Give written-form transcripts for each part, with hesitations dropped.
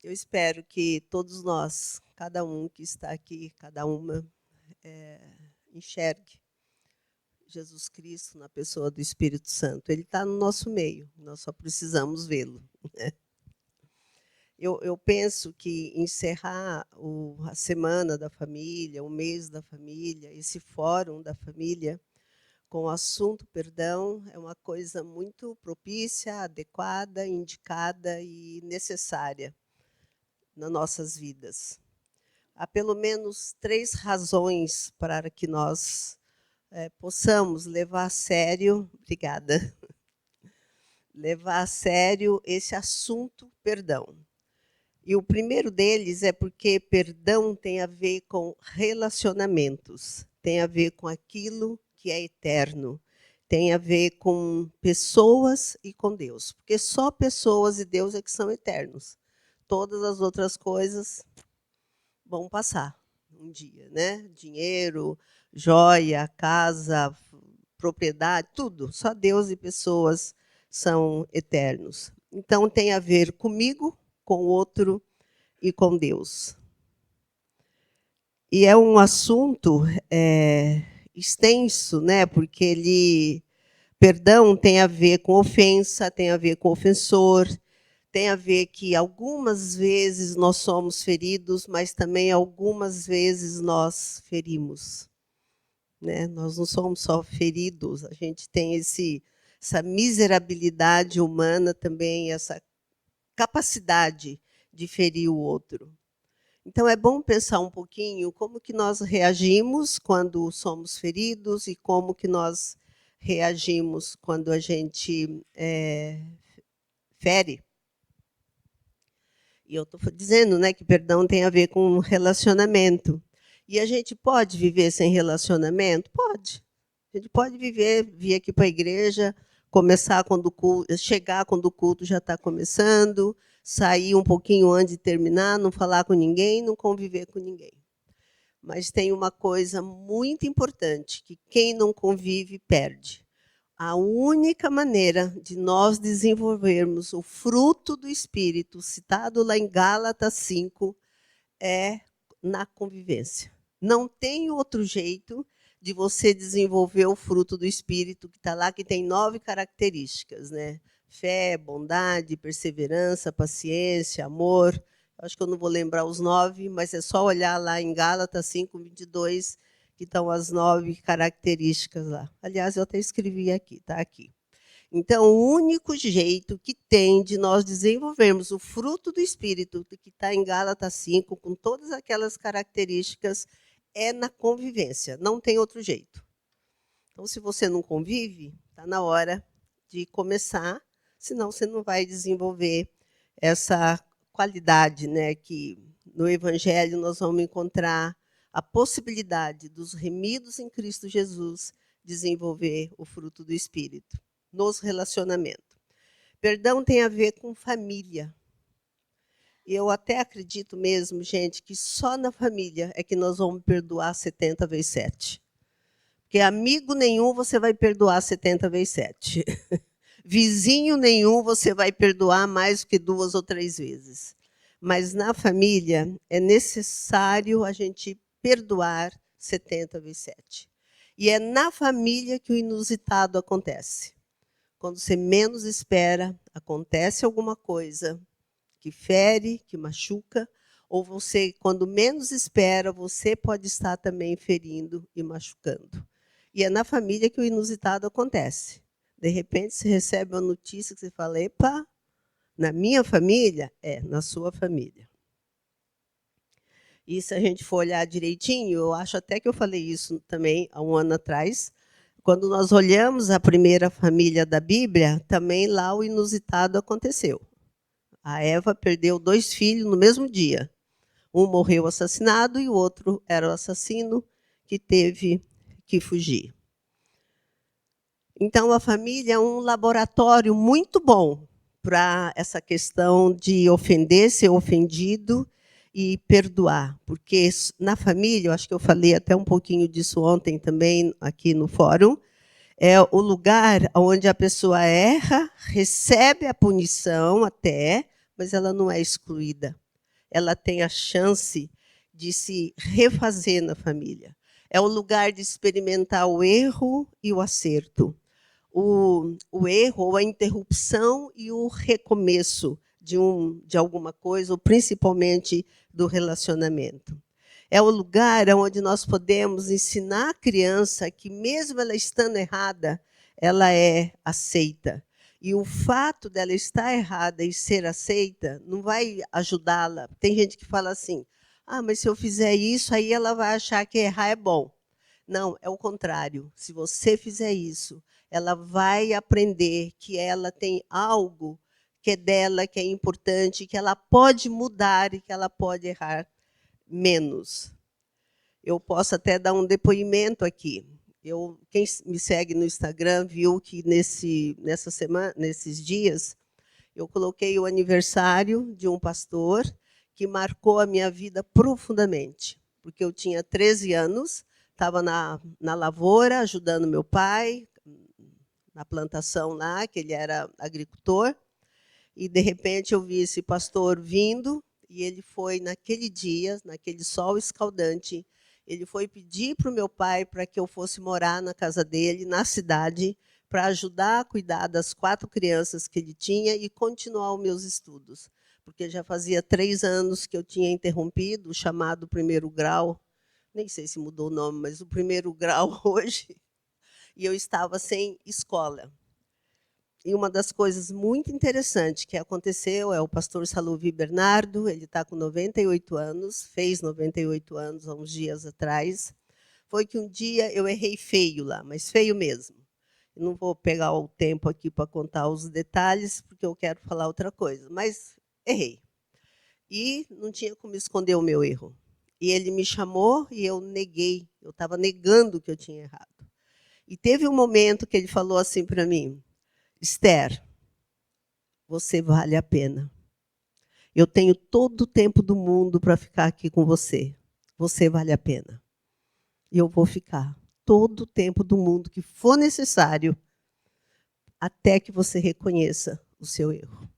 Eu espero que todos nós, cada um que está aqui, cada uma, enxergue Jesus Cristo na pessoa do Espírito Santo. Ele está no nosso meio, nós só precisamos vê-lo. Eu penso que encerrar a semana da família, o mês da família, esse fórum da família, com o assunto perdão, é uma coisa muito propícia, adequada, indicada e necessária nas nossas vidas. Há pelo menos 3 razões para que nós possamos levar a sério, obrigada, levar a sério esse assunto perdão. E o primeiro deles é porque perdão tem a ver com relacionamentos, tem a ver com aquilo que é eterno, tem a ver com pessoas e com Deus, porque só pessoas e Deus é que são eternos. Todas as outras coisas vão passar um dia, né? Dinheiro, joia, casa, propriedade, tudo. Só Deus e pessoas são eternos. Então tem a ver comigo, com o outro e com Deus. E é um assunto extenso, né? Porque perdão tem a ver com ofensa, tem a ver com ofensor, tem a ver que algumas vezes nós somos feridos, mas também algumas vezes nós ferimos. Né? Nós não somos só feridos, a gente tem essa miserabilidade humana também, essa capacidade de ferir o outro. Então, é bom pensar um pouquinho como que nós reagimos quando somos feridos e como que nós reagimos quando a gente fere. E eu estou dizendo, né, que perdão tem a ver com relacionamento. E a gente pode viver sem relacionamento? Pode. A gente pode vir aqui para a igreja, começar quando o culto, chegar quando o culto já está começando, sair um pouquinho antes de terminar, não falar com ninguém, não conviver com ninguém. Mas tem uma coisa muito importante, que quem não convive, perde. A única maneira de nós desenvolvermos o fruto do Espírito, citado lá em Gálatas 5, é na convivência. Não tem outro jeito de você desenvolver o fruto do Espírito, que está lá, que tem 9 características, né? Fé, bondade, perseverança, paciência, amor. Acho que eu não vou lembrar os 9, mas é só olhar lá em Gálatas 5, 22, que estão as 9 características lá. Aliás, eu até escrevi aqui, está aqui. Então, o único jeito que tem de nós desenvolvermos o fruto do Espírito, que está em Gálatas 5, com todas aquelas características, é na convivência. Não tem outro jeito. Então, se você não convive, está na hora de começar, senão você não vai desenvolver essa qualidade, né, que no Evangelho nós vamos encontrar a possibilidade dos remidos em Cristo Jesus desenvolver o fruto do Espírito nos relacionamentos. Perdão tem a ver com família. Eu até acredito mesmo, gente, que só na família é que nós vamos perdoar 70 vezes 7. Porque amigo nenhum você vai perdoar 70 vezes 7. Vizinho nenhum você vai perdoar mais do que 2 ou 3 vezes. Mas na família é necessário a gente perdoar 70 vezes 7. E é na família que o inusitado acontece. Quando você menos espera, acontece alguma coisa que fere, que machuca, ou você, quando menos espera, você pode estar também ferindo e machucando. E é na família que o inusitado acontece. De repente, você recebe uma notícia que você fala, epa, na minha família? É, na sua família. E se a gente for olhar direitinho, eu acho até que eu falei isso também há um ano atrás, quando nós olhamos a primeira família da Bíblia, também lá o inusitado aconteceu. A Eva perdeu 2 filhos no mesmo dia. Um morreu assassinado e o outro era o assassino que teve que fugir. Então, a família é um laboratório muito bom para essa questão de ofender, ser ofendido e perdoar. Porque na família, eu acho que eu falei até um pouquinho disso ontem também aqui no fórum, é o lugar onde a pessoa erra, recebe a punição até, mas ela não é excluída. ela tem a chance de se refazer na família. É o lugar de experimentar o erro e o acerto. O erro, ou a interrupção e o recomeço de alguma coisa, ou principalmente do relacionamento. É o lugar onde nós podemos ensinar a criança que, mesmo ela estando errada, ela é aceita. E o fato dela estar errada e ser aceita não vai ajudá-la. Tem gente que fala assim: ah, mas se eu fizer isso, aí ela vai achar que errar é bom. Não, é o contrário. Se você fizer isso, ela vai aprender que ela tem algo que é dela, que é importante, que ela pode mudar e que ela pode errar menos. Eu posso até dar um depoimento aqui. Quem me segue no Instagram viu que nesses dias eu coloquei o aniversário de um pastor que marcou a minha vida profundamente, porque eu tinha 13 anos, estava na lavoura ajudando meu pai na plantação lá, que ele era agricultor, e de repente eu vi esse pastor vindo, e ele foi naquele dia, naquele sol escaldante, ele foi pedir para o meu pai para que eu fosse morar na casa dele, na cidade, para ajudar a cuidar das 4 crianças que ele tinha e continuar os meus estudos. Porque já fazia 3 anos que eu tinha interrompido o chamado primeiro grau, nem sei se mudou o nome, mas o primeiro grau hoje, e eu estava sem escola. E uma das coisas muito interessantes que aconteceu é o pastor Saluvi Bernardo, ele está com 98 anos, fez 98 anos há uns dias atrás. Foi que um dia eu errei feio lá, mas feio mesmo. Eu não vou pegar o tempo aqui para contar os detalhes, porque eu quero falar outra coisa, mas errei. E não tinha como esconder o meu erro. E ele me chamou e eu neguei, eu estava negando que eu tinha errado. E teve um momento que ele falou assim para mim: Esther, você vale a pena. Eu tenho todo o tempo do mundo para ficar aqui com você. Você vale a pena. E eu vou ficar todo o tempo do mundo que for necessário até que você reconheça o seu erro.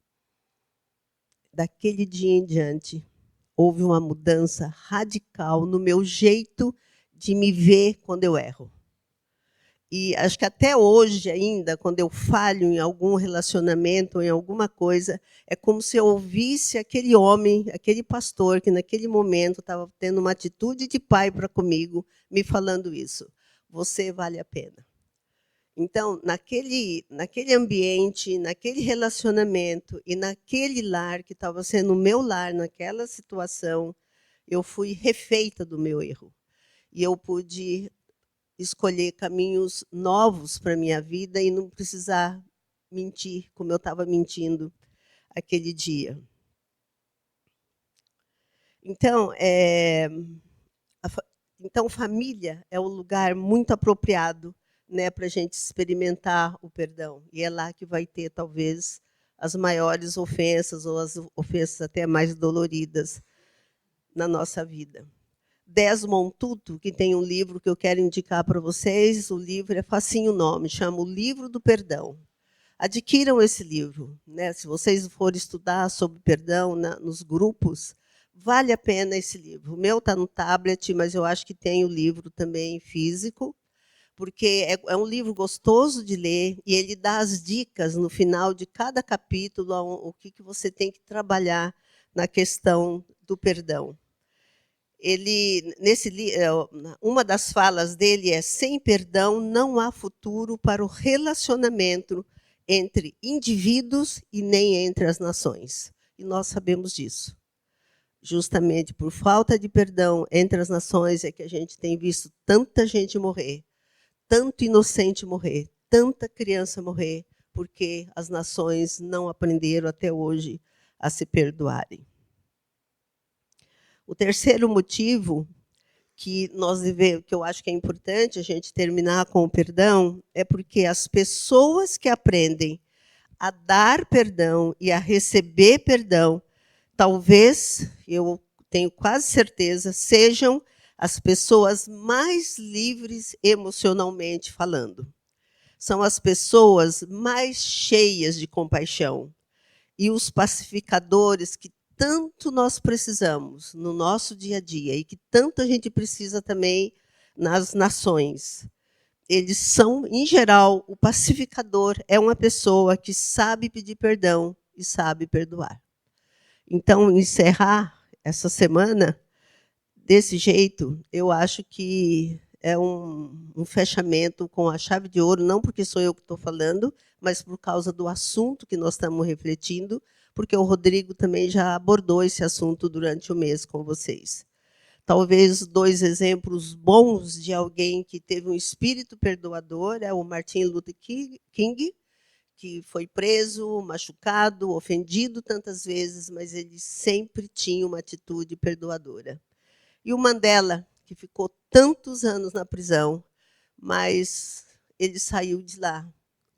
Daquele dia em diante, houve uma mudança radical no meu jeito de me ver quando eu erro. E acho que até hoje ainda, quando eu falho em algum relacionamento, em alguma coisa, é como se eu ouvisse aquele homem, aquele pastor, que naquele momento estava tendo uma atitude de pai para comigo, me falando isso. Você vale a pena. Então, naquele ambiente, naquele relacionamento e naquele lar, que estava sendo o meu lar, naquela situação, eu fui refeita do meu erro. E eu pude escolher caminhos novos para a minha vida e não precisar mentir como eu estava mentindo aquele dia. Então, família é um lugar muito apropriado, né, para a gente experimentar o perdão. E é lá que vai ter, talvez, as maiores ofensas, ou as ofensas até mais doloridas na nossa vida. Desmond Tutu, que tem um livro que eu quero indicar para vocês, o livro é facinho o nome, chama O Livro do Perdão. Adquiram esse livro, né? Se vocês forem estudar sobre perdão nos grupos, vale a pena esse livro. O meu está no tablet, mas eu acho que tem o livro também físico, porque é um livro gostoso de ler e ele dá as dicas no final de cada capítulo, o que você tem que trabalhar na questão do perdão. Uma das falas dele é: sem perdão não há futuro para o relacionamento entre indivíduos e nem entre as nações. E nós sabemos disso. Justamente por falta de perdão entre as nações é que a gente tem visto tanta gente morrer, tanto inocente morrer, tanta criança morrer, porque as nações não aprenderam até hoje a se perdoarem. O terceiro motivo que eu acho que é importante a gente terminar com o perdão é porque as pessoas que aprendem a dar perdão e a receber perdão, talvez, eu tenho quase certeza, sejam as pessoas mais livres emocionalmente falando. São as pessoas mais cheias de compaixão. E os pacificadores que tanto nós precisamos no nosso dia a dia e que tanto a gente precisa também nas nações. Eles são, em geral, o pacificador é uma pessoa que sabe pedir perdão e sabe perdoar. Então, encerrar essa semana desse jeito, eu acho que é um fechamento com a chave de ouro, não porque sou eu que estou falando, mas por causa do assunto que nós estamos refletindo, porque o Rodrigo também já abordou esse assunto durante o mês com vocês. Talvez 2 exemplos bons de alguém que teve um espírito perdoador é o Martin Luther King, que foi preso, machucado, ofendido tantas vezes, mas ele sempre tinha uma atitude perdoadora. E o Mandela, que ficou tantos anos na prisão, mas ele saiu de lá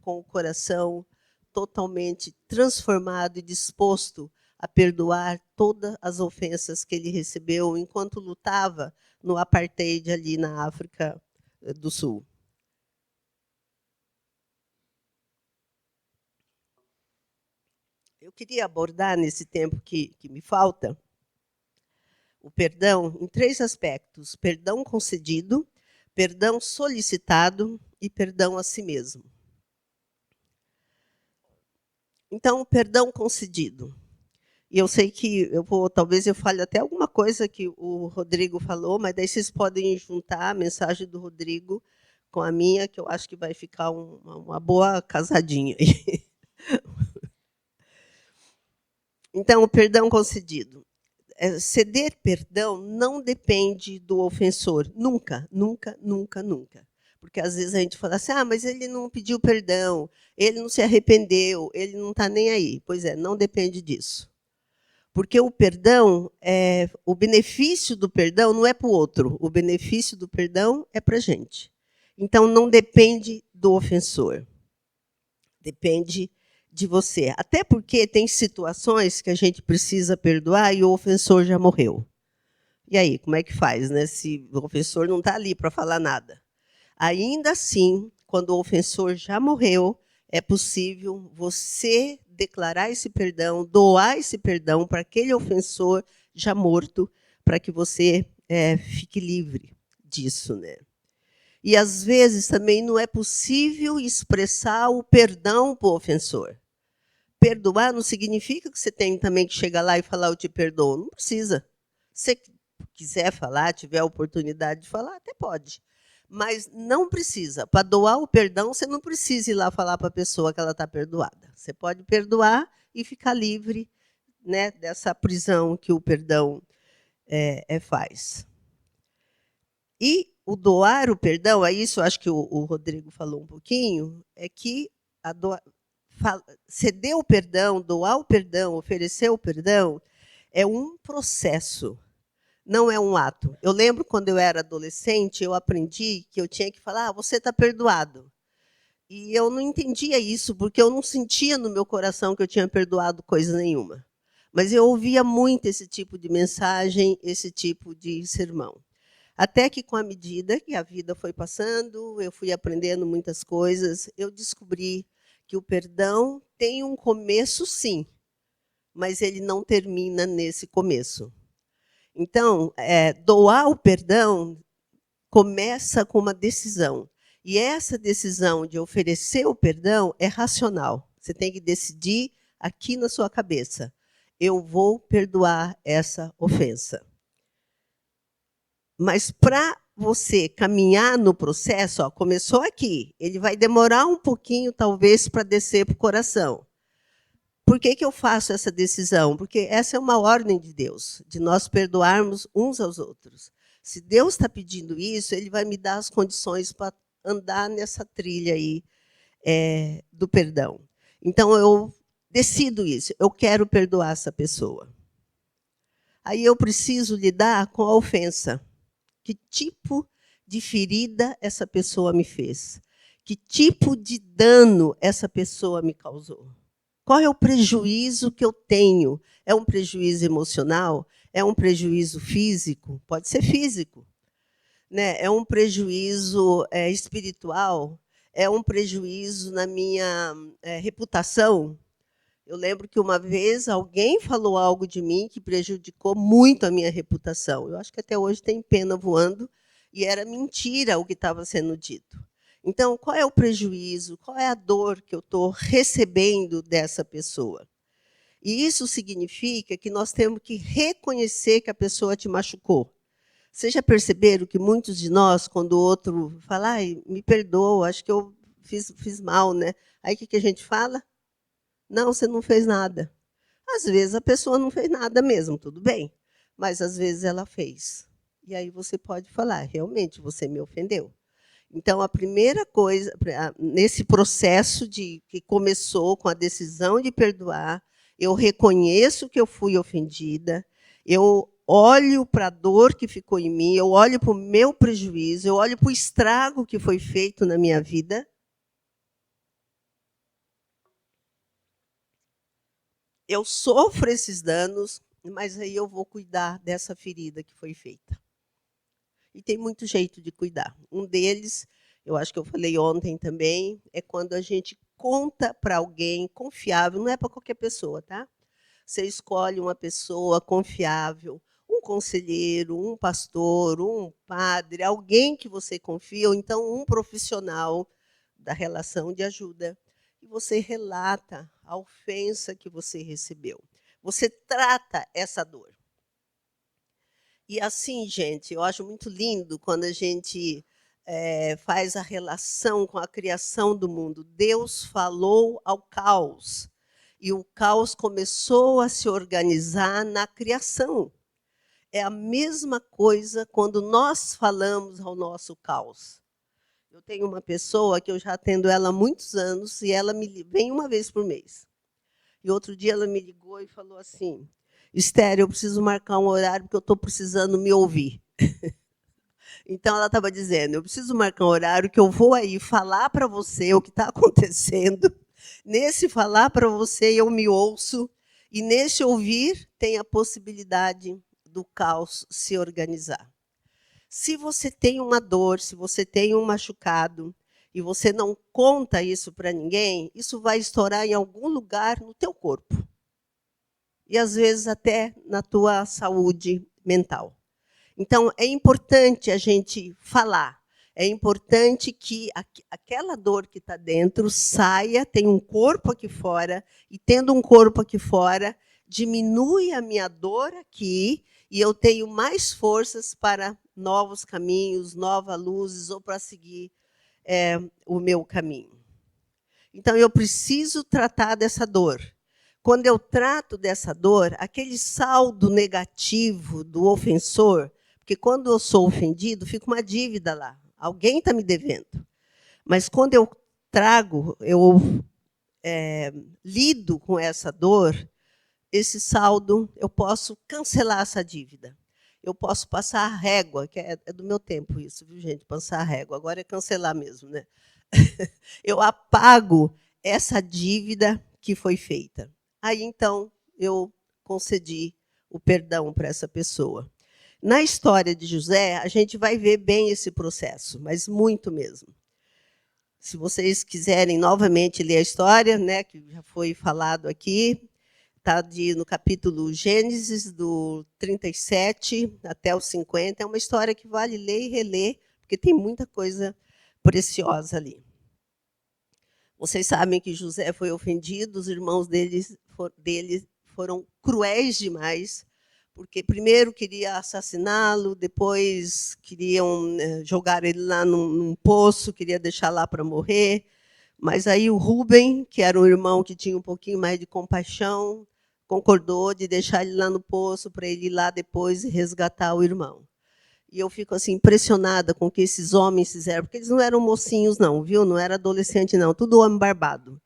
com o coração totalmente transformado e disposto a perdoar todas as ofensas que ele recebeu enquanto lutava no apartheid ali na África do Sul. Eu queria abordar, nesse tempo que me falta, o perdão em 3 aspectos: perdão concedido, perdão solicitado e perdão a si mesmo. Então, perdão concedido. E eu sei que talvez eu fale até alguma coisa que o Rodrigo falou, mas daí vocês podem juntar a mensagem do Rodrigo com a minha, que eu acho que vai ficar uma boa casadinha aí. Então, o perdão concedido. Ceder perdão não depende do ofensor. Nunca, nunca, nunca, nunca. Porque às vezes a gente fala assim, mas ele não pediu perdão, ele não se arrependeu, ele não está nem aí. Pois é, não depende disso. Porque o perdão, o benefício do perdão não é para o outro, o benefício do perdão é para a gente. Então, não depende do ofensor, depende de você. Até porque tem situações que a gente precisa perdoar e o ofensor já morreu. E aí, como é que faz, né? Se o ofensor não está ali para falar nada. Ainda assim, quando o ofensor já morreu, é possível você declarar esse perdão, doar esse perdão para aquele ofensor já morto, para que você fique livre disso, né? E às vezes também não é possível expressar o perdão para o ofensor. Perdoar não significa que você tem também que chegar lá e falar eu te perdoo. Não precisa. Se você quiser falar, tiver a oportunidade de falar, até pode. Mas não precisa. Para doar o perdão, você não precisa ir lá falar para a pessoa que ela está perdoada. Você pode perdoar e ficar livre, né, dessa prisão que o perdão faz. E o doar o perdão, é isso, acho que o Rodrigo falou um pouquinho, é que ceder o perdão, doar o perdão, oferecer o perdão, é um processo. Não é um ato. Eu lembro quando eu era adolescente, eu aprendi que eu tinha que falar, você está perdoado. E eu não entendia isso, porque eu não sentia no meu coração que eu tinha perdoado coisa nenhuma. Mas eu ouvia muito esse tipo de mensagem, esse tipo de sermão. Até que, com a medida que a vida foi passando, eu fui aprendendo muitas coisas, eu descobri que o perdão tem um começo, sim, mas ele não termina nesse começo. Então, doar o perdão começa com uma decisão. E essa decisão de oferecer o perdão é racional. Você tem que decidir aqui na sua cabeça. Eu vou perdoar essa ofensa. Mas para você caminhar no processo, começou aqui. Ele vai demorar um pouquinho, talvez, para descer para o coração. Por que eu faço essa decisão? Porque essa é uma ordem de Deus, de nós perdoarmos uns aos outros. Se Deus está pedindo isso, Ele vai me dar as condições para andar nessa trilha aí do perdão. Então, eu decido isso. Eu quero perdoar essa pessoa. Aí eu preciso lidar com a ofensa. Que tipo de ferida essa pessoa me fez? Que tipo de dano essa pessoa me causou? Qual é o prejuízo que eu tenho? É um prejuízo emocional? É um prejuízo físico? Pode ser físico. Né? É um prejuízo espiritual? É um prejuízo na minha reputação? Eu lembro que uma vez alguém falou algo de mim que prejudicou muito a minha reputação. Eu acho que até hoje tem pena voando, e era mentira o que estava sendo dito. Então, qual é o prejuízo, qual é a dor que eu estou recebendo dessa pessoa? E isso significa que nós temos que reconhecer que a pessoa te machucou. Vocês já perceberam que muitos de nós, quando o outro fala, ai, me perdoa, acho que eu fiz mal, né? Aí o que a gente fala? Não, você não fez nada. Às vezes a pessoa não fez nada mesmo, tudo bem. Mas às vezes ela fez. E aí você pode falar, realmente, você me ofendeu. Então, a primeira coisa, nesse processo que começou com a decisão de perdoar, eu reconheço que eu fui ofendida, eu olho para a dor que ficou em mim, eu olho para o meu prejuízo, eu olho para o estrago que foi feito na minha vida. Eu sofro esses danos, mas aí eu vou cuidar dessa ferida que foi feita. E tem muito jeito de cuidar. Um deles, eu acho que eu falei ontem também, é quando a gente conta para alguém confiável, não é para qualquer pessoa, tá? Você escolhe uma pessoa confiável, um conselheiro, um pastor, um padre, alguém que você confia, ou então um profissional da relação de ajuda. E você relata a ofensa que você recebeu. Você trata essa dor. E assim, gente, eu acho muito lindo quando a gente faz a relação com a criação do mundo. Deus falou ao caos, e o caos começou a se organizar na criação. É a mesma coisa quando nós falamos ao nosso caos. Eu tenho uma pessoa que eu já atendo ela há muitos anos, e ela vem uma vez por mês. E outro dia ela me ligou e falou assim, Esther, eu preciso marcar um horário porque eu estou precisando me ouvir. Então, ela estava dizendo, eu preciso marcar um horário que eu vou aí falar para você o que está acontecendo. Nesse falar para você, eu me ouço. E nesse ouvir, tem a possibilidade do caos se organizar. Se você tem uma dor, se você tem um machucado, e você não conta isso para ninguém, isso vai estourar em algum lugar no teu corpo. E, às vezes, até na tua saúde mental. Então, é importante a gente falar. É importante que aquela dor que está dentro saia, tem um corpo aqui fora, e tendo um corpo aqui fora, diminui a minha dor aqui, e eu tenho mais forças para novos caminhos, novas luzes, ou para seguir o meu caminho. Então, eu preciso tratar dessa dor. Quando eu trato dessa dor, aquele saldo negativo do ofensor, porque quando eu sou ofendido, fica uma dívida lá. Alguém está me devendo. Mas quando eu trago, eu lido com essa dor, esse saldo, eu posso cancelar essa dívida. Eu posso passar a régua, que é do meu tempo isso, viu, gente? Passar a régua. Agora é cancelar mesmo, né? Eu apago essa dívida que foi feita. Aí, então, eu concedi o perdão para essa pessoa. Na história de José, a gente vai ver bem esse processo, mas muito mesmo. Se vocês quiserem novamente ler a história, né, que já foi falado aqui, está no capítulo Gênesis, do 37 até o 50. É uma história que vale ler e reler, porque tem muita coisa preciosa ali. Vocês sabem que José foi ofendido, os irmãos dele foram cruéis demais, porque primeiro queria assassiná-lo, depois queriam jogar ele lá num poço, queria deixar lá para morrer. Mas aí o Rúben, que era um irmão que tinha um pouquinho mais de compaixão, concordou de deixar ele lá no poço para ele ir lá depois e resgatar o irmão. E eu fico assim impressionada com o que esses homens fizeram, porque eles não eram mocinhos não, viu? Não era adolescente não, tudo homem barbado.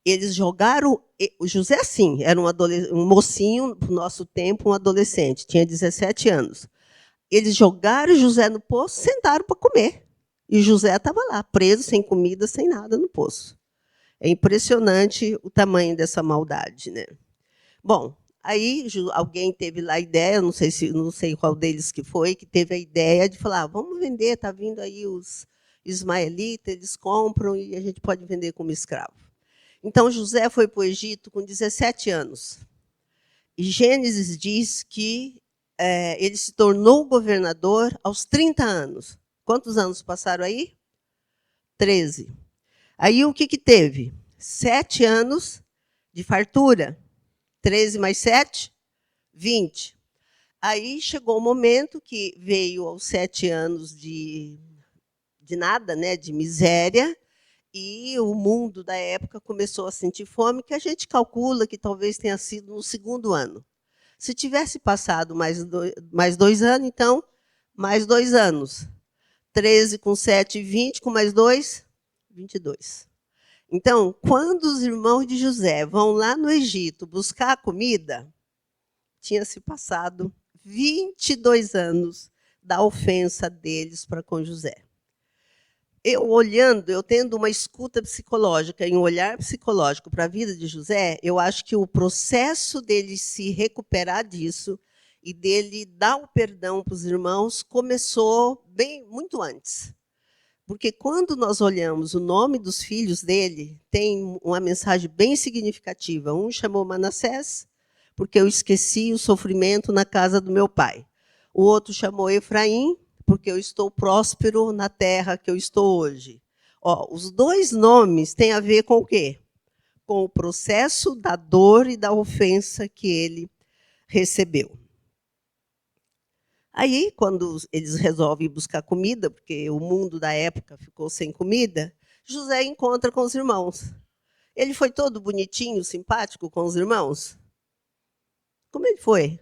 Eles jogaram, o José sim, era um mocinho no nosso tempo, um adolescente, tinha 17 anos. Eles jogaram José no poço, sentaram para comer. E José estava lá, preso, sem comida, sem nada no poço. É impressionante o tamanho dessa maldade, né? Bom, aí alguém teve lá a ideia, não sei qual deles que foi, que teve a ideia de falar, vamos vender, está vindo aí os ismaelitas, eles compram e a gente pode vender como escravo. Então, José foi para o Egito com 17 anos. E Gênesis diz que ele se tornou governador aos 30 anos. Quantos anos passaram aí? 13. Aí o que teve? 7 anos de fartura. 13 mais 7, 20. Aí chegou o momento que veio aos 7 anos de nada, né, de miséria, e o mundo da época começou a sentir fome, que a gente calcula que talvez tenha sido no segundo ano. Se tivesse passado mais 2 anos, então, mais 2 anos. 13 com 7, 20, com mais 2, 22. Então, quando os irmãos de José vão lá no Egito buscar comida, tinha se passado 22 anos da ofensa deles para com José. Eu tendo uma escuta psicológica e um olhar psicológico para a vida de José, eu acho que o processo dele se recuperar disso e dele dar o perdão para os irmãos começou muito antes. Porque quando nós olhamos o nome dos filhos dele, tem uma mensagem bem significativa. Um chamou Manassés, porque eu esqueci o sofrimento na casa do meu pai. O outro chamou Efraim, porque eu estou próspero na terra que eu estou hoje. Os dois nomes têm a ver com o quê? Com o processo da dor e da ofensa que ele recebeu. Aí, quando eles resolvem buscar comida, porque o mundo da época ficou sem comida, José encontra com os irmãos. Ele foi todo bonitinho, simpático com os irmãos? Como ele foi?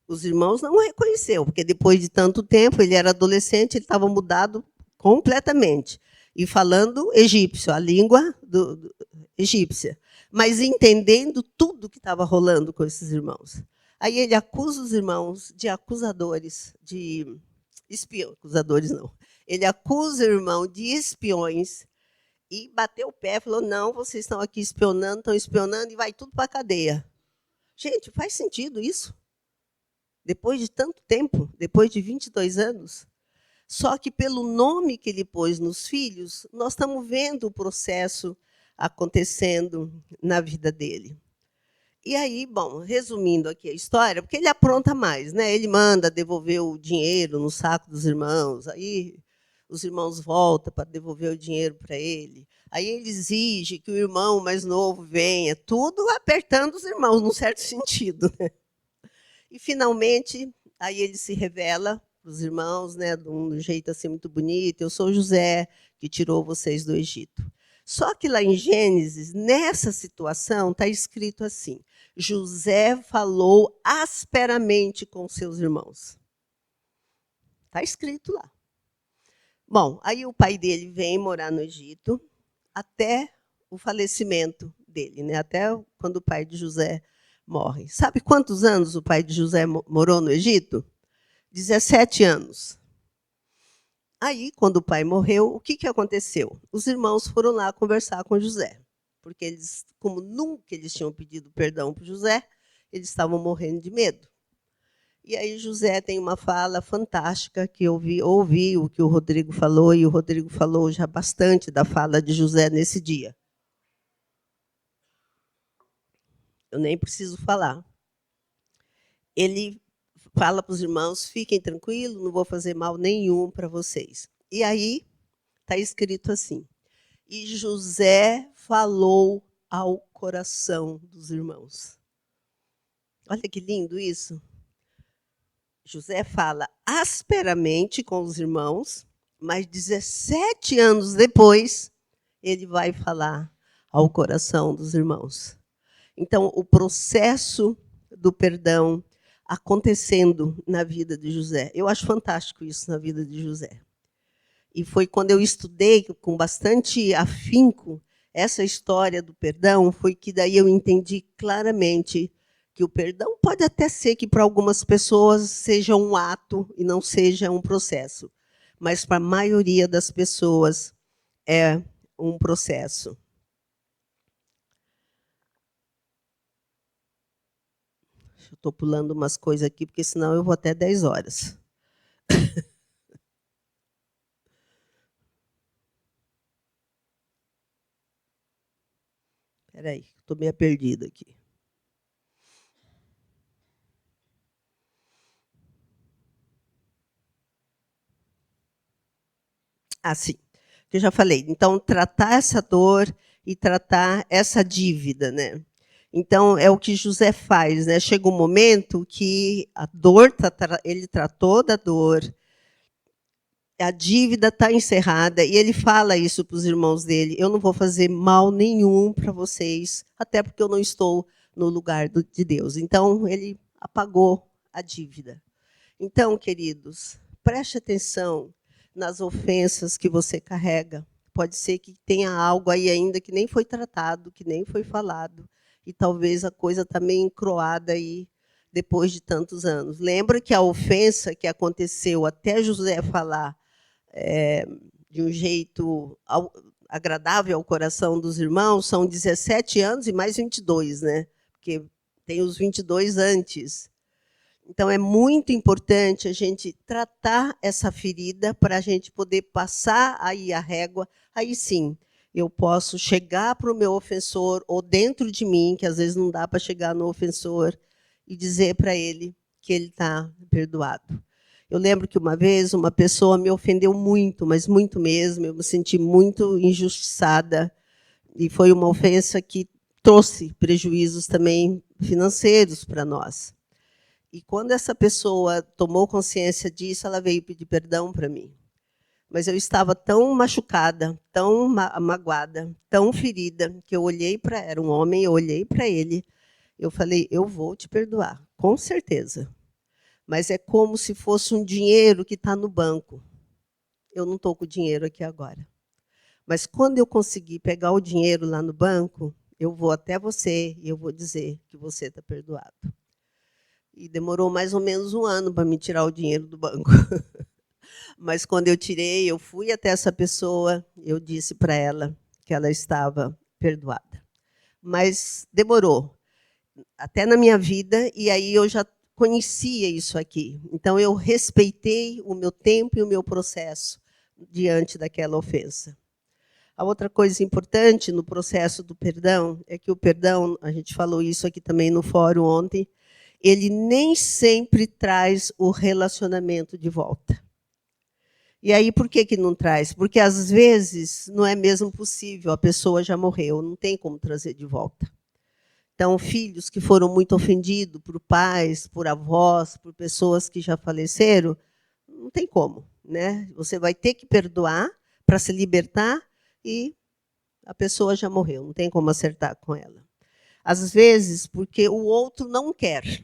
Os irmãos não o reconheceu, porque depois de tanto tempo, ele era adolescente, ele estava mudado completamente. E falando egípcio, a língua egípcia. Mas entendendo tudo que estava rolando com esses irmãos. Aí ele acusa os irmãos de acusadores, de espiões. Acusadores não. Ele acusa o irmão de espiões e bateu o pé, falou, não, vocês estão aqui estão espionando, e vai tudo para a cadeia. Gente, faz sentido isso? Depois de tanto tempo, depois de 22 anos. Só que pelo nome que ele pôs nos filhos, nós estamos vendo o processo acontecendo na vida dele. E aí, bom, resumindo aqui a história, porque ele apronta mais, né? Ele manda devolver o dinheiro no saco dos irmãos, aí os irmãos voltam para devolver o dinheiro para ele. Aí ele exige que o irmão mais novo venha, tudo apertando os irmãos, num certo sentido, né? E, finalmente, aí ele se revela para os irmãos, né, de um jeito assim muito bonito, eu sou José, que tirou vocês do Egito. Só que lá em Gênesis, nessa situação, está escrito assim, José falou asperamente com seus irmãos. Está escrito lá. Bom, aí o pai dele vem morar no Egito até o falecimento dele, né, até quando o pai de José morre. Sabe quantos anos o pai de José morou no Egito? 17 anos. Aí, quando o pai morreu, o que aconteceu? Os irmãos foram lá conversar com José, porque eles, como nunca eles tinham pedido perdão para José, eles estavam morrendo de medo. E aí José tem uma fala fantástica que eu ouvi o que o Rodrigo falou, e o Rodrigo falou já bastante da fala de José nesse dia. Eu nem preciso falar. Ele fala para os irmãos, fiquem tranquilos, não vou fazer mal nenhum para vocês. E aí está escrito assim, e José falou ao coração dos irmãos. Olha que lindo isso. José fala asperamente com os irmãos, mas 17 anos depois, ele vai falar ao coração dos irmãos. Então, o processo do perdão acontecendo na vida de José. Eu acho fantástico isso na vida de José. E foi quando eu estudei com bastante afinco essa história do perdão, foi que daí eu entendi claramente que o perdão pode até ser que para algumas pessoas seja um ato e não seja um processo, mas para a maioria das pessoas é um processo. Eu estou pulando umas coisas aqui, porque senão eu vou até 10 horas. Espera aí, estou meio perdida aqui. Ah, sim, que eu já falei. Então, tratar essa dor e tratar essa dívida, né? Então, é o que José faz, né? Chega um momento que a dor, ele tratou da dor, a dívida está encerrada, e ele fala isso para os irmãos dele: eu não vou fazer mal nenhum para vocês, até porque eu não estou no lugar de Deus. Então, ele apagou a dívida. Então, queridos, preste atenção nas ofensas que você carrega. Pode ser que tenha algo aí ainda que nem foi tratado, que nem foi falado, e talvez a coisa está meio encroada aí depois de tantos anos. Lembra que a ofensa que aconteceu até José falar de um jeito agradável ao coração dos irmãos são 17 anos e mais 22, né? Porque tem os 22 antes. Então, é muito importante a gente tratar essa ferida para a gente poder passar aí a régua. Aí sim, eu posso chegar para o meu ofensor, ou dentro de mim, que às vezes não dá para chegar no ofensor, e dizer para ele que ele está perdoado. Eu lembro que uma vez uma pessoa me ofendeu muito, mas muito mesmo, eu me senti muito injustiçada, e foi uma ofensa que trouxe prejuízos também financeiros para nós. E quando essa pessoa tomou consciência disso, ela veio pedir perdão para mim. Mas eu estava tão machucada, tão magoada, tão ferida, que eu olhei para era um homem, eu olhei para ele, eu falei: eu vou te perdoar, com certeza. Mas é como se fosse um dinheiro que está no banco. Eu não estou com o dinheiro aqui agora. Mas quando eu conseguir pegar o dinheiro lá no banco, eu vou até você e eu vou dizer que você está perdoado. E demorou mais ou menos um ano para me tirar o dinheiro do banco. Mas quando eu tirei, eu fui até essa pessoa, eu disse para ela que ela estava perdoada. Mas demorou, até na minha vida, e aí eu já conhecia isso aqui. Então, eu respeitei o meu tempo e o meu processo diante daquela ofensa. A outra coisa importante no processo do perdão é que o perdão, a gente falou isso aqui também no fórum ontem, ele nem sempre traz o relacionamento de volta. E aí, por que não traz? Porque, às vezes, não é mesmo possível, a pessoa já morreu, não tem como trazer de volta. Então, filhos que foram muito ofendidos por pais, por avós, por pessoas que já faleceram, não tem como, né? Você vai ter que perdoar para se libertar e a pessoa já morreu, não tem como acertar com ela. Às vezes, porque o outro não quer.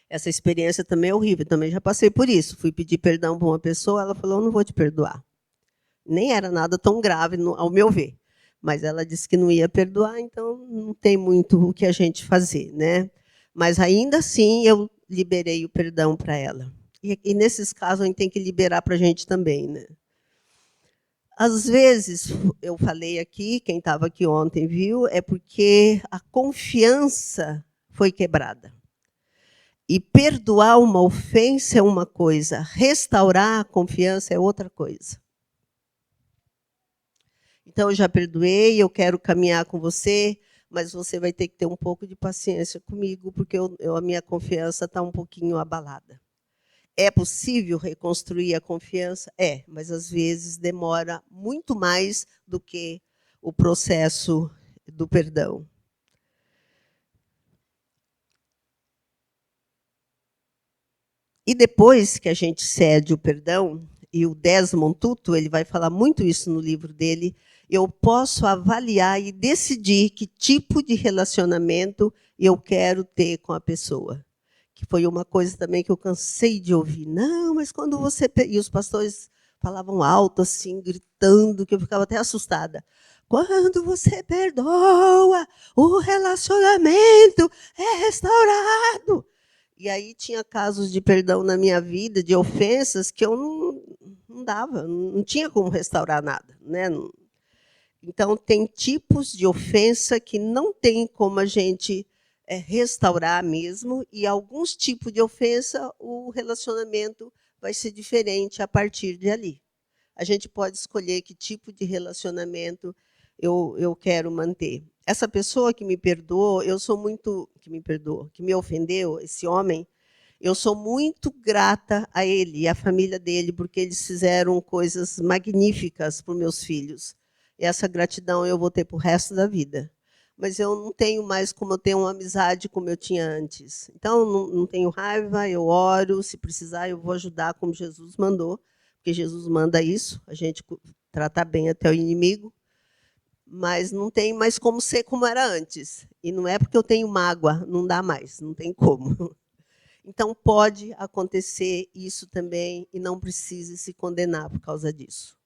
Essa experiência também é horrível, também já passei por isso. Fui pedir perdão para uma pessoa, ela falou: eu não vou te perdoar. Nem era nada tão grave, ao meu ver. Mas ela disse que não ia perdoar, então não tem muito o que a gente fazer, né? Mas ainda assim eu liberei o perdão para ela. E nesses casos a gente tem que liberar para a gente também, né? Às vezes, eu falei aqui, quem estava aqui ontem viu, é porque a confiança foi quebrada. E perdoar uma ofensa é uma coisa, restaurar a confiança é outra coisa. Então, eu já perdoei, eu quero caminhar com você, mas você vai ter que ter um pouco de paciência comigo, porque a minha confiança está um pouquinho abalada. É possível reconstruir a confiança? É, mas às vezes demora muito mais do que o processo do perdão. E depois que a gente cede o perdão, e o Desmond Tutu, ele vai falar muito isso no livro dele, eu posso avaliar e decidir que tipo de relacionamento eu quero ter com a pessoa. Que foi uma coisa também que eu cansei de ouvir. Não, mas quando você... E os pastores falavam alto, assim, gritando, que eu ficava até assustada. Quando você perdoa, o relacionamento é restaurado. E aí tinha casos de perdão na minha vida, de ofensas, que eu não dava, não tinha como restaurar nada, né? Então, tem tipos de ofensa que não tem como a gente restaurar mesmo, e alguns tipos de ofensa, o relacionamento vai ser diferente a partir de ali. A gente pode escolher que tipo de relacionamento eu quero manter. Essa pessoa que me perdoou, eu sou muito que me perdoou, que me ofendeu, esse homem, eu sou muito grata a ele e à família dele, porque eles fizeram coisas magníficas para os meus filhos. E essa gratidão eu vou ter para o resto da vida. Mas eu não tenho mais como eu ter uma amizade como eu tinha antes. Então, não tenho raiva, eu oro, se precisar, eu vou ajudar como Jesus mandou, porque Jesus manda isso, a gente tratar bem até o inimigo, mas não tem mais como ser como era antes. E não é porque eu tenho mágoa, não dá mais, não tem como. Então, pode acontecer isso também e não precise se condenar por causa disso.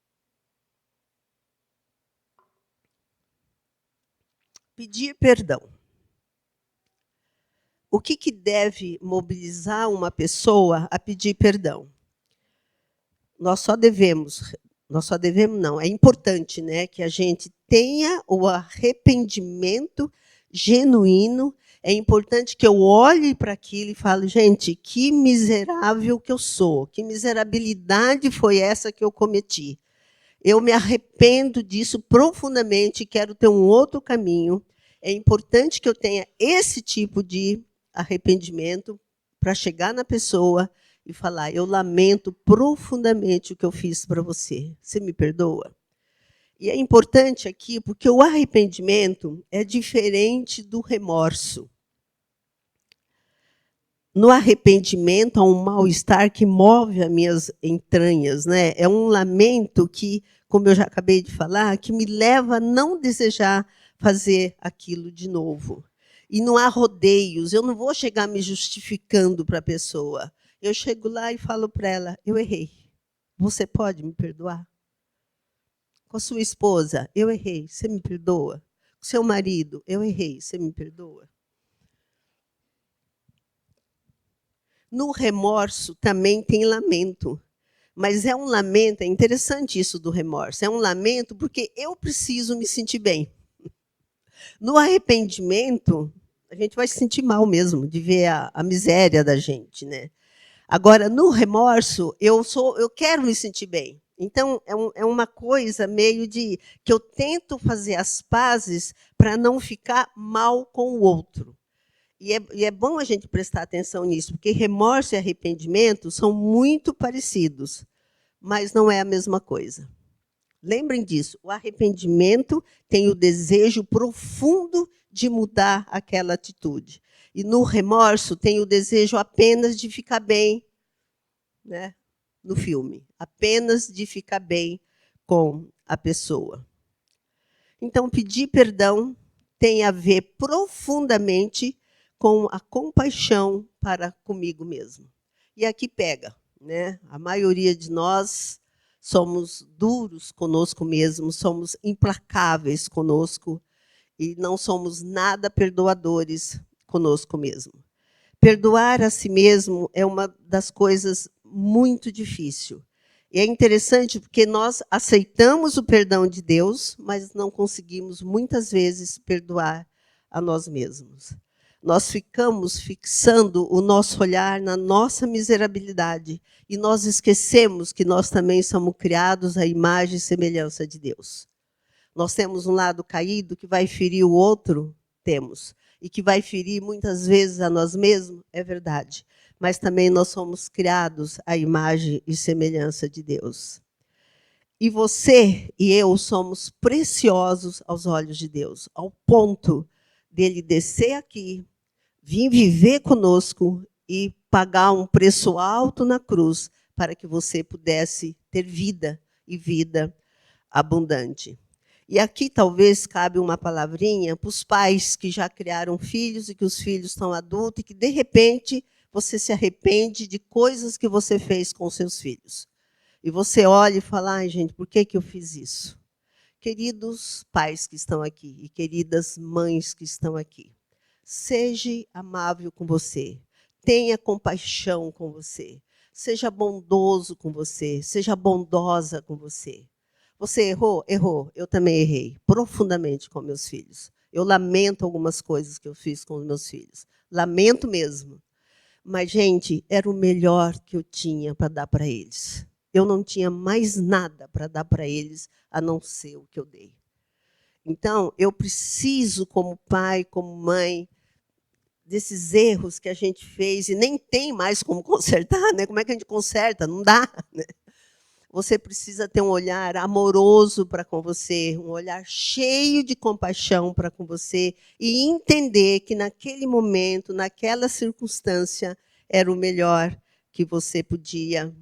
Pedir perdão. O que deve mobilizar uma pessoa a pedir perdão? Nós só devemos não, é importante, né, que a gente tenha o arrependimento genuíno. É importante que eu olhe para aquilo e fale, gente, que miserável que eu sou, que miserabilidade foi essa que eu cometi. Eu me arrependo disso profundamente e quero ter um outro caminho. É importante que eu tenha esse tipo de arrependimento para chegar na pessoa e falar, eu lamento profundamente o que eu fiz para você. Você me perdoa? E é importante aqui porque o arrependimento é diferente do remorso. No arrependimento há um mal-estar que move as minhas entranhas, né? É um lamento que, como eu já acabei de falar, que me leva a não desejar fazer aquilo de novo. E não há rodeios, eu não vou chegar me justificando para a pessoa. Eu chego lá e falo para ela, eu errei. Você pode me perdoar? Com a sua esposa, eu errei, você me perdoa? Com o seu marido, eu errei, você me perdoa? No remorso também tem lamento. Mas é um lamento, é interessante isso do remorso. É um lamento porque eu preciso me sentir bem. No arrependimento, a gente vai se sentir mal mesmo, de ver a miséria da gente, né? Agora, no remorso, eu quero me sentir bem. Então, é uma coisa meio de que eu tento fazer as pazes para não ficar mal com o outro. E é bom a gente prestar atenção nisso, porque remorso e arrependimento são muito parecidos, mas não é a mesma coisa. Lembrem disso, o arrependimento tem o desejo profundo de mudar aquela atitude. E no remorso tem o desejo apenas de ficar bem, né, no filme, apenas de ficar bem com a pessoa. Então, pedir perdão tem a ver profundamente com a compaixão para comigo mesmo. E aqui pega, né? A maioria de nós somos duros conosco mesmos, somos implacáveis conosco e não somos nada perdoadores conosco mesmo. Perdoar a si mesmo é uma das coisas muito difícil. E é interessante porque nós aceitamos o perdão de Deus, mas não conseguimos, muitas vezes, perdoar a nós mesmos. Nós ficamos fixando o nosso olhar na nossa miserabilidade e nós esquecemos que nós também somos criados à imagem e semelhança de Deus. Nós temos um lado caído que vai ferir o outro, temos, e que vai ferir muitas vezes a nós mesmos, é verdade. Mas também nós somos criados à imagem e semelhança de Deus. E você e eu somos preciosos aos olhos de Deus, ao ponto dele descer aqui, vir viver conosco e pagar um preço alto na cruz para que você pudesse ter vida e vida abundante. E aqui talvez cabe uma palavrinha para os pais que já criaram filhos e que os filhos estão adultos e que, de repente, você se arrepende de coisas que você fez com seus filhos. E você olha e fala, ai, gente, por que eu fiz isso? Queridos pais que estão aqui e queridas mães que estão aqui, seja amável com você, tenha compaixão com você, seja bondoso com você, seja bondosa com você. Você errou? Errou. Eu também errei, profundamente com meus filhos. Eu lamento algumas coisas que eu fiz com os meus filhos. Lamento mesmo. Mas, gente, era o melhor que eu tinha para dar para eles. Eu não tinha mais nada para dar para eles, a não ser o que eu dei. Então, eu preciso, como pai, como mãe, desses erros que a gente fez e nem tem mais como consertar, né? Como é que a gente conserta? Não dá, né? Você precisa ter um olhar amoroso para com você, um olhar cheio de compaixão para com você e entender que naquele momento, naquela circunstância, era o melhor que você podia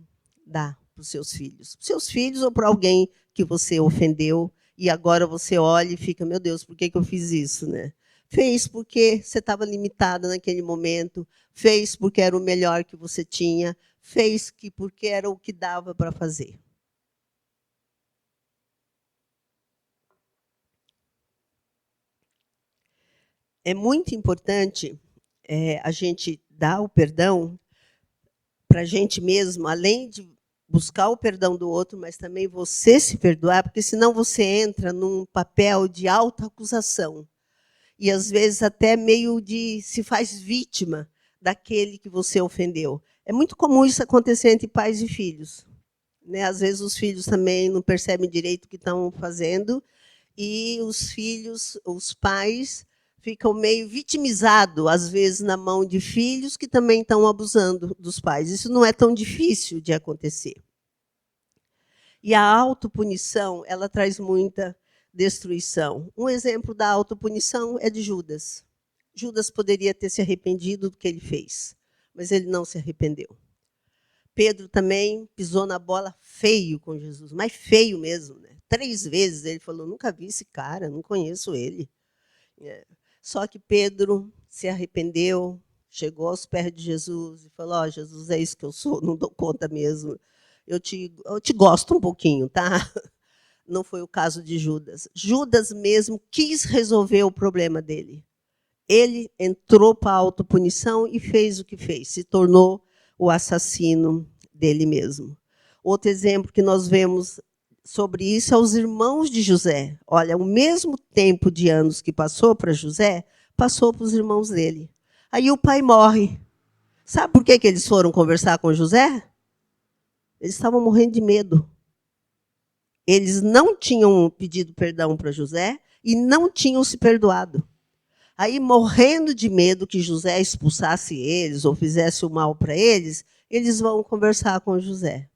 dar para os seus filhos. Seus filhos ou para alguém que você ofendeu e agora você olha e fica, meu Deus, por que eu fiz isso, né? Fez porque você estava limitada naquele momento, fez porque era o melhor que você tinha, fez porque era o que dava para fazer. É muito importante a gente dar o perdão para a gente mesmo, além de buscar o perdão do outro, mas também você se perdoar, porque senão você entra num papel de autoacusação. E às vezes até meio de se faz vítima daquele que você ofendeu. É muito comum isso acontecer entre pais e filhos, né? Às vezes os filhos também não percebem direito o que estão fazendo e os filhos, os pais, ficam meio vitimizados, às vezes, na mão de filhos que também estão abusando dos pais. Isso não é tão difícil de acontecer. E a autopunição, ela traz muita destruição. Um exemplo da autopunição é de Judas. Judas poderia ter se arrependido do que ele fez, mas ele não se arrependeu. Pedro também pisou na bola feio com Jesus, mas feio mesmo, né? 3 vezes ele falou, nunca vi esse cara, não conheço ele. Só que Pedro se arrependeu, chegou aos pés de Jesus e falou, ó, Jesus, é isso que eu sou, não dou conta mesmo. Eu te gosto um pouquinho, tá? Não foi o caso de Judas. Judas mesmo quis resolver o problema dele. Ele entrou para a autopunição e fez o que fez, se tornou o assassino dele mesmo. Outro exemplo que nós vemos sobre isso é os irmãos de José. Olha, o mesmo tempo de anos que passou para José, passou para os irmãos dele. Aí o pai morre. Sabe por que eles foram conversar com José? Eles estavam morrendo de medo. Eles não tinham pedido perdão para José e não tinham se perdoado. Aí, morrendo de medo que José expulsasse eles ou fizesse o mal para eles, eles vão conversar com José.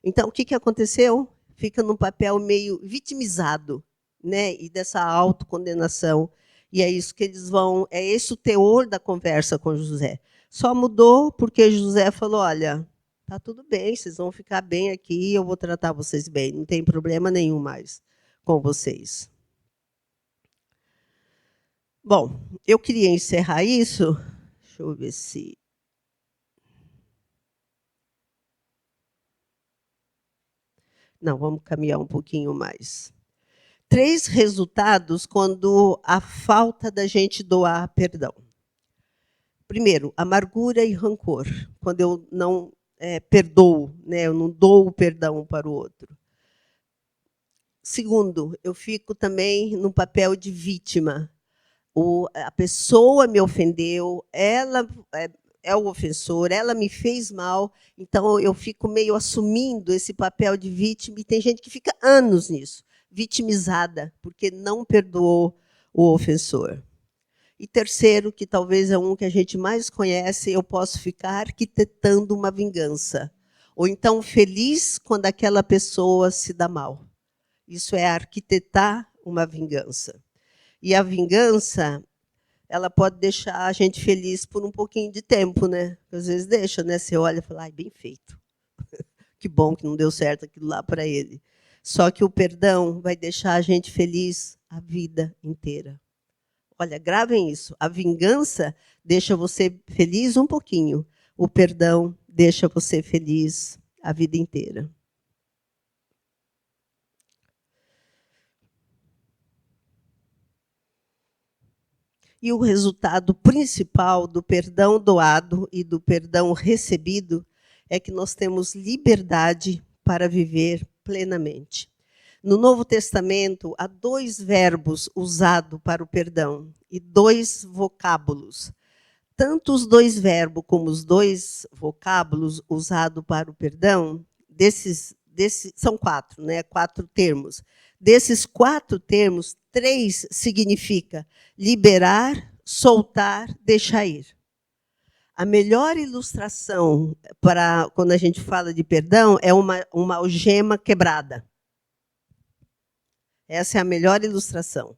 Então, o que aconteceu? Fica num papel meio vitimizado, né? E dessa autocondenação. E é isso que eles vão... É esse o teor da conversa com José. Só mudou porque José falou, olha, tá tudo bem, vocês vão ficar bem aqui, eu vou tratar vocês bem, não tem problema nenhum mais com vocês. Bom, eu queria encerrar isso. Deixa eu ver se... Não, vamos caminhar um pouquinho mais. 3 resultados quando a falta da gente doar perdão. Primeiro, amargura e rancor. Quando eu não perdoo, né, eu não dou o perdão para o outro. Segundo, eu fico também no papel de vítima. A pessoa me ofendeu, ela é o ofensor, ela me fez mal, então eu fico meio assumindo esse papel de vítima, e tem gente que fica anos nisso, vitimizada, porque não perdoou o ofensor. E terceiro, que talvez é um que a gente mais conhece, eu posso ficar arquitetando uma vingança. Ou então feliz quando aquela pessoa se dá mal. Isso é arquitetar uma vingança. E a vingança, ela pode deixar a gente feliz por um pouquinho de tempo, né? Às vezes deixa, né? Você olha e fala, ai, bem feito. Que bom que não deu certo aquilo lá para ele. Só que o perdão vai deixar a gente feliz a vida inteira. Olha, gravem isso. A vingança deixa você feliz um pouquinho. O perdão deixa você feliz a vida inteira. E o resultado principal do perdão doado e do perdão recebido é que nós temos liberdade para viver plenamente. No Novo Testamento, há 2 verbos usados para o perdão e 2 vocábulos. Tanto os 2 verbos como os 2 vocábulos usados para o perdão, são 4, né? 4 termos. Desses 4 termos, 3 significa liberar, soltar, deixar ir. A melhor ilustração para quando a gente fala de perdão é uma algema quebrada. Essa é a melhor ilustração.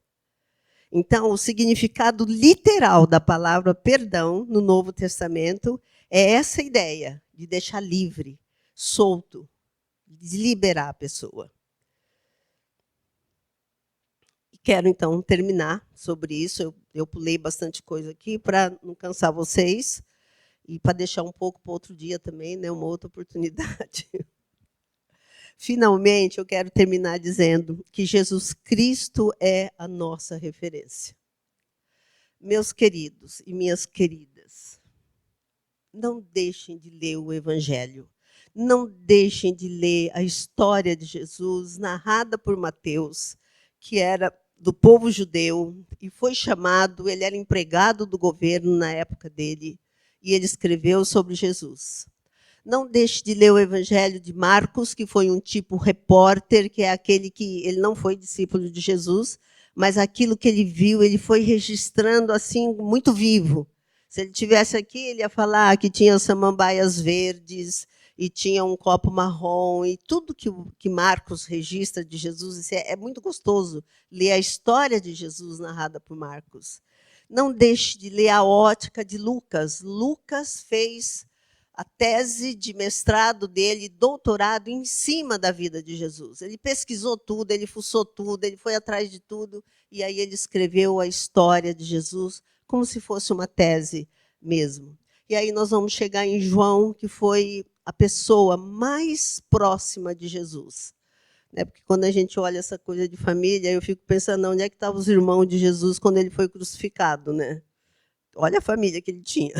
Então, o significado literal da palavra perdão no Novo Testamento é essa ideia de deixar livre, solto, de liberar a pessoa. Quero, então, terminar sobre isso. Eu pulei bastante coisa aqui para não cansar vocês e para deixar um pouco para outro dia também, né, uma outra oportunidade. Finalmente, eu quero terminar dizendo que Jesus Cristo é a nossa referência. Meus queridos e minhas queridas, não deixem de ler o Evangelho. Não deixem de ler a história de Jesus, narrada por Mateus, que era do povo judeu e foi chamado, ele era empregado do governo na época dele, e ele escreveu sobre Jesus. Não deixe de ler o Evangelho de Marcos, que foi um tipo repórter, que é aquele que ele não foi discípulo de Jesus, mas aquilo que ele viu, ele foi registrando assim muito vivo. Se ele tivesse aqui, ele ia falar que tinha samambaias verdes e tinha um copo marrom e tudo que Marcos registra de Jesus. Isso é muito gostoso ler a história de Jesus narrada por Marcos. Não deixe de ler a ótica de Lucas. Lucas fez a tese de mestrado dele, doutorado, em cima da vida de Jesus. Ele pesquisou tudo, ele fuçou tudo, ele foi atrás de tudo, e aí ele escreveu a história de Jesus como se fosse uma tese mesmo. E aí nós vamos chegar em João, que foi a pessoa mais próxima de Jesus. Porque quando a gente olha essa coisa de família, eu fico pensando, onde é que estavam os irmãos de Jesus quando ele foi crucificado, né? Olha a família que ele tinha.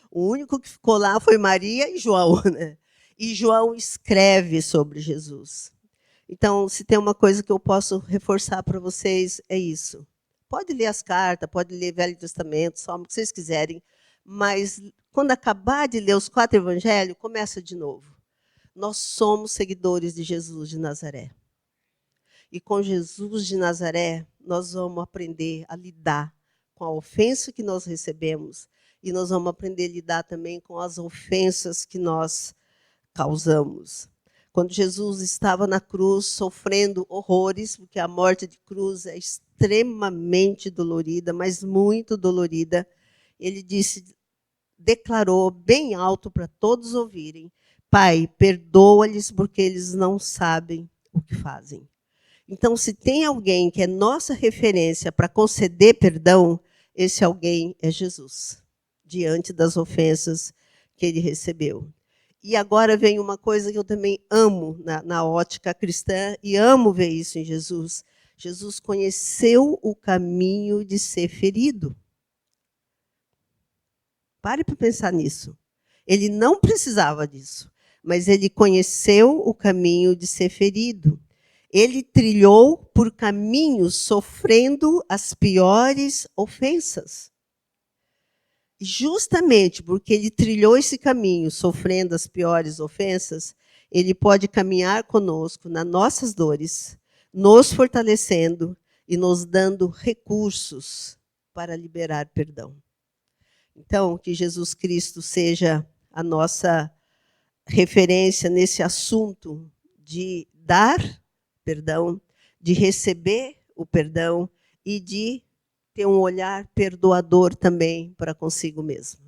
O único que ficou lá foi Maria e João, né? E João escreve sobre Jesus. Então, se tem uma coisa que eu posso reforçar para vocês, é isso. Pode ler as cartas, pode ler Velho Testamento, Salmo, o que vocês quiserem, mas quando acabar de ler os 4 evangelhos, começa de novo. Nós somos seguidores de Jesus de Nazaré. E com Jesus de Nazaré, nós vamos aprender a lidar com a ofensa que nós recebemos, e nós vamos aprender a lidar também com as ofensas que nós causamos. Quando Jesus estava na cruz, sofrendo horrores, porque a morte de cruz é extremamente dolorida, mas muito dolorida, ele declarou bem alto para todos ouvirem: Pai, perdoa-lhes porque eles não sabem o que fazem. Então, se tem alguém que é nossa referência para conceder perdão, esse alguém é Jesus, diante das ofensas que ele recebeu. E agora vem uma coisa que eu também amo na ótica cristã, e amo ver isso em Jesus. Jesus conheceu o caminho de ser ferido. Pare para pensar nisso. Ele não precisava disso, mas ele conheceu o caminho de ser ferido. Ele trilhou por caminhos sofrendo as piores ofensas. E justamente porque ele trilhou esse caminho sofrendo as piores ofensas, ele pode caminhar conosco nas nossas dores, nos fortalecendo e nos dando recursos para liberar perdão. Então, que Jesus Cristo seja a nossa referência nesse assunto de dar perdão, de receber o perdão e de ter um olhar perdoador também para consigo mesmo.